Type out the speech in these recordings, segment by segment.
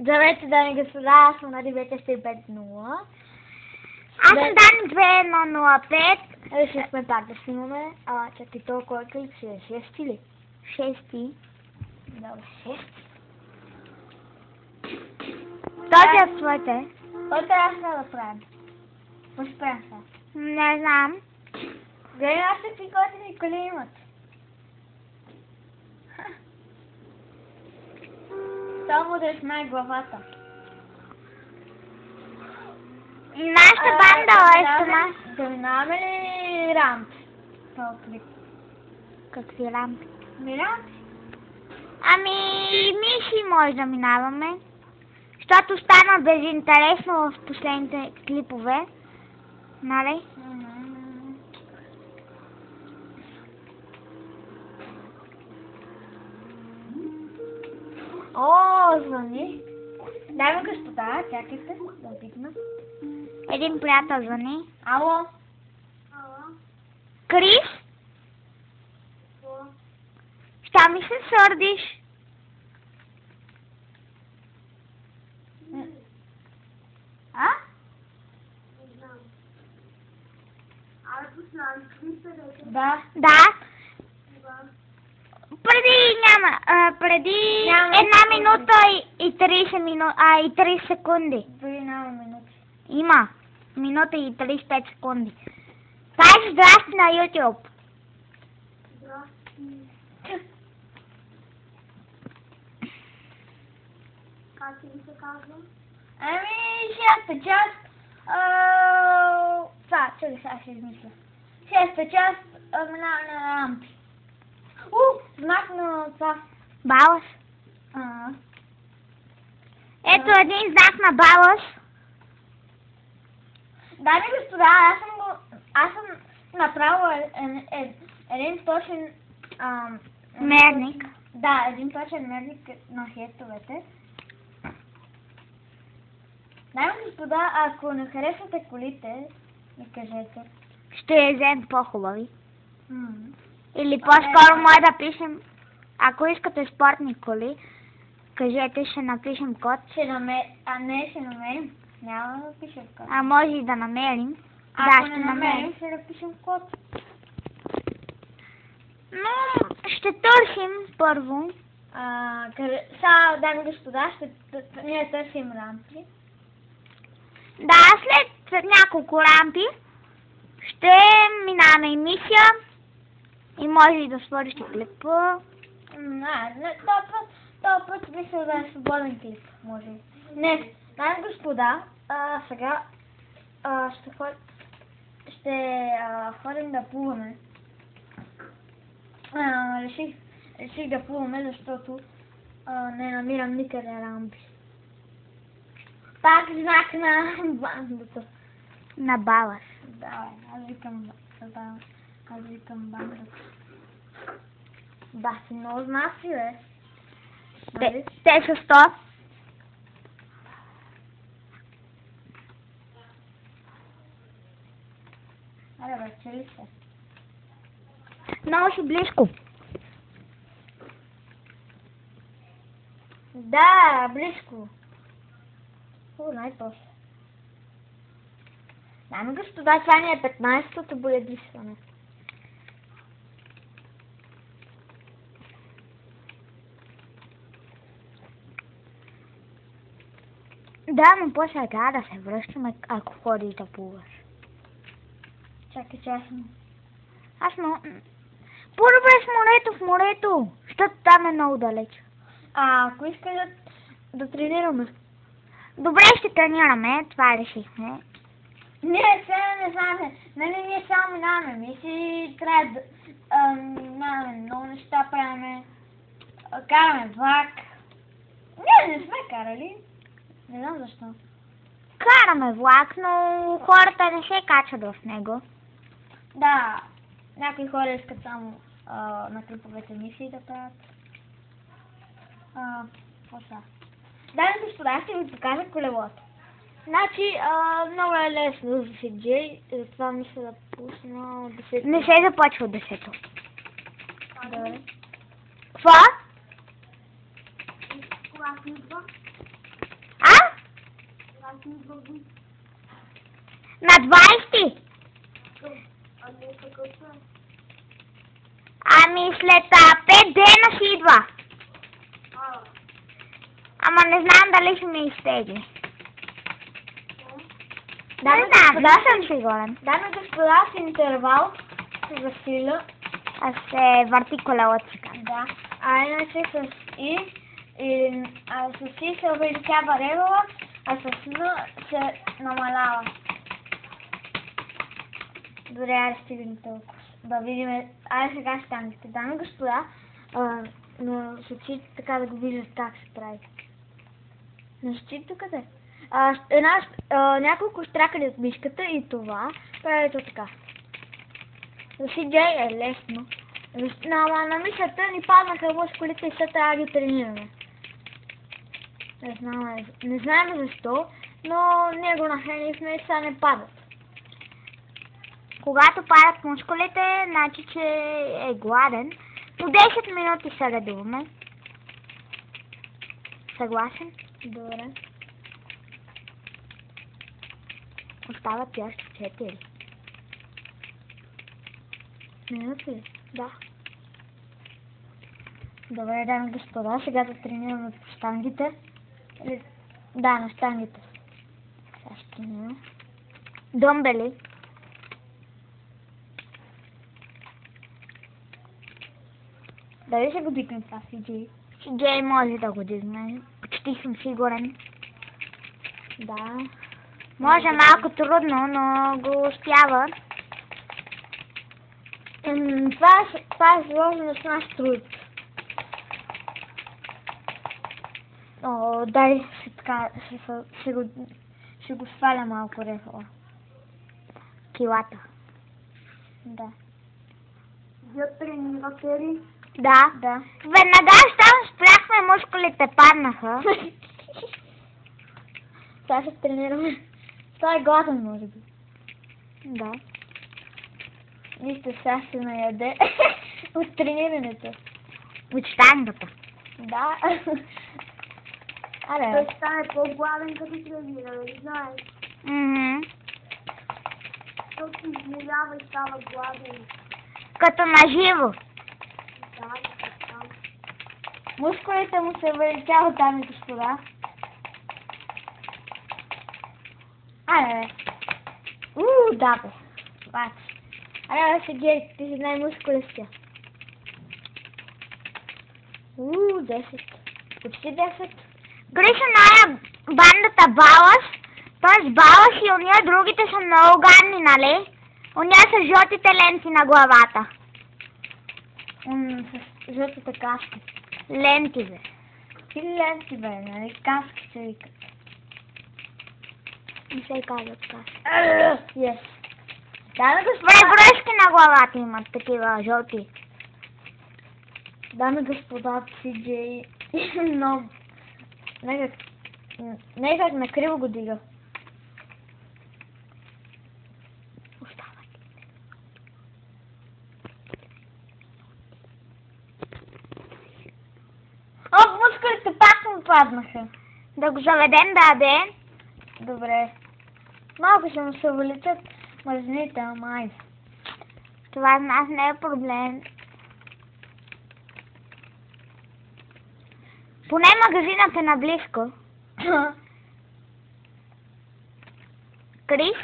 Здравейте, дами и господа, аз съм Нади БТ450. Аз съм Дани 2105. Решихме пак да снимаме. Чакай, толкова клип ще е 6 ли? 6. Добре, 6. Той е твоите. Той трябва да правим. Какво ще правим сега? Не знам. Гледай аз какви готини коли имат. Само да сме главата. Нашата банда е сама. Да минаваме ли рампи? Какви рампи? Рампи? Миши може да минаваме. Защото стана безинтересно в последните клипове. Нали? О, звъни. Дай ме господа, чакайте да обикна. Един приятел звъни. Ало? Ало? Крис? Ало? Ща ми се сърдиш? А? Не знам. Познавам Криса да. Да. Преди една минута и 30 секунди. Дори няма минути. Има. Минута и 35 секунди. Кажи здрасти на YouTube. Здрасти. Как ли се казва? Шеста част. Сега ще измисля. Шеста част минаване на рампи. Знак на това. Балас. Ето един знак на Балас. Дами и господа, аз съм направил един точен мерник. Да, един точен мерник на хестовете. Дами и господа, ако не харесвате колите, ми кажете. Ще я взем по-хубави. Или по-скоро може да пишем, ако искате спортни коли, кажете, ще напишем код. Ще намерим. Няма да пишем код. Може и да намерим. Ако не намерим, ще напишем код. Но ще търсим първо. Сега, дами и господа, ние търсим рампи. Да, след няколко рампи ще минаваме емисия. И може и да свърши клипа. Това път мисля да е свободен клип, може. Не, дами господа, сега ще ходим да плуваме. Реших да плуваме, защото не намирам никъде рампи. Пак знак на бандата. На Балас. Да, аз викам бандата. Да, си много знаци, бе. Те са 100. Аре, бе, чели се. Много си близко. Да, близко. Най-после. Дами господа, това ни е 15-то боядисване. Да, но после трябва да се връщаме, ако ходиш да плуваш. Чакай, честно. По-добре в морето, защото там е много далеч. Ако искаш да тренираме. Добре, ще тренираме, това решихме. Не, сега не знаме. Нали, ние само минаваме. Мисли, трябва да минаваме много неща, правиме. Караме влак. Не сме карали. Не знам защо. Караме влак, но хората не се качат в него. Да, някои хора искат само на клиповете мисии да правят. Какво са? Дами и господа, ще ви покажа колелото. Значи, много е лесно за CJ, затова мисля да пусна 10. Не се започва от 10-то. Добре. Какво? А? На 20? Ами след 5 дена си идва. Ама не знам дали ще ми изтегли. Да, съм сигурен. Дами и господа, с интервал се засиля. А се върти колелъцика. Да. А иначе с И се увеличава ревела, а с Н се намалява. Добре, айде стигнем толкова. Да видим. Айде сега штангите. Дами и господа, но с очите така да го виждат как се прави. На щито къде? Няколко щракали от мишката и това правите така. За CJ е лесно. На мишката ни паднаха мускулите и сега трябва да ги тренираме. Не знаем защо, но ние го нахранихме и сега не падат. Когато падат мускулите, значи че е гладен. По 10 минути се редуваме. Съгласен? Добре. Остават още 4. Минути ли? Да. Добре, дами и господа, сега да тренираме по щангите. Да, на щангите. Сега ще тренираме. Домбели. Дали ще го дигнем това CJ? CJ може да го дигне. Почти съм сигурен. Да. Може малко трудно, но го успява. Това е сложно с наш труд. Дай ще го сваля малко рефала. Килата. Да. Вие тренирате ли? Да. Да. Веднага щом спряхме, мускулите паднаха. Сега ще тренираме. Това е гладен, може би. Да. Вижте, сега ще наяде от тренирането. От щангата. Да. Той ще стане по-гладен като тренира, нали знаеш? Защото се изморява и става гладен. Като наживо. Да, така. Мускулите му се увеличават, дами и господа. Да бе. Бачи. Да се гери, ти си най-мускулистия. 10. Почти 10. Гриша, ная бандата Балас, т.е. Балас и уния другите са много гадни, нали? Уния са жълтите ленти на главата. С жълтите каски. Ленти, бе. Или ленти, бе, нали? Каски се викат. Не се казват каски. Yes. Дами и господа, Прегръшки на главата имат такива жълти. Дами и господа, CJ много... Некак накриво го дига. Мускулите пак му паднаха. Да го заведем, даде. Добре. Малко ще му се увеличат мазните, ама айде. Това за нас не е проблем. Поне магазинът е наблизко. Крис?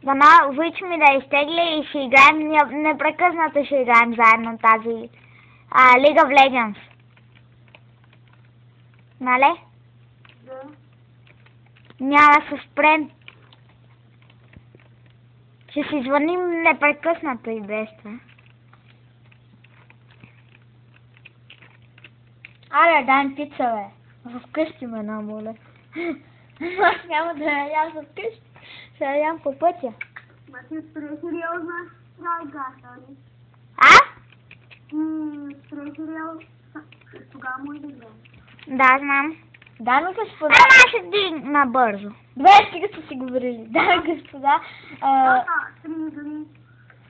Дано Вич ми да изтегли и ще играем, непрекъснато ще играем заедно тази League of Legends. Нали? Да. Няма да се спрем. Ще си звъним непрекъснато и без това. Аре, дай пица, бе. Вкъщи ме намоля. Аз няма да я ям за вкъщи. Ще я ям по пътя. Ма ти сериозна страйга, нали? А? Сериал, тогава може да гледам. Да, знам. Дами и господа... Ама ще дигна бързо. Добре, стига сте си говорили. Дами и господа...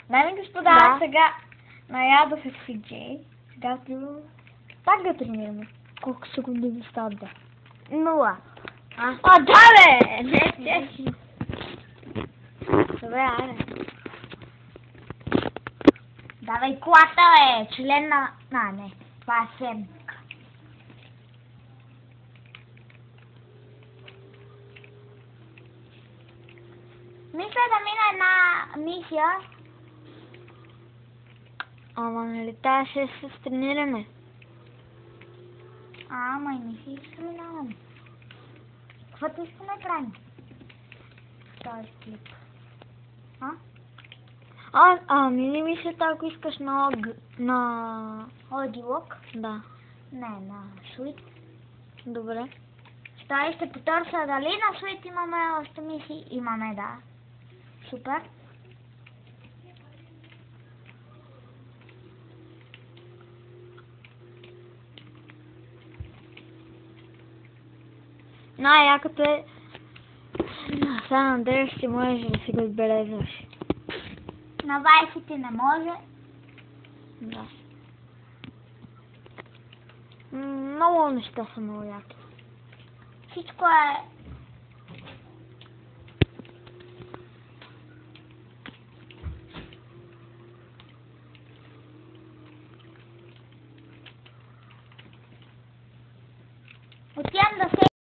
Дами и господа, Да. сега наядоха CJ. Сега пак да тренираме. Колко секунди ви стават, бе? 0. А, да, бе! Не. Добре, айде. Давай колата, бе! Член на... не. Това е седмика. Мисля да мина една мисия. Ама нали тази ще се тренираме? Ама и не си изпоминавам. Каквото искаме правим? Този клип. Мини мисията, ако искаш на... Одилок? Да. Не, на Суит. Добре. Ще потърся дали на Суит имаме още мисии. Имаме, да. Супер. Най-якото е... Сега надеюсь, ще можеш да си го отбележиш. На 20 не може. Да. Много неща са много яки. Всичко е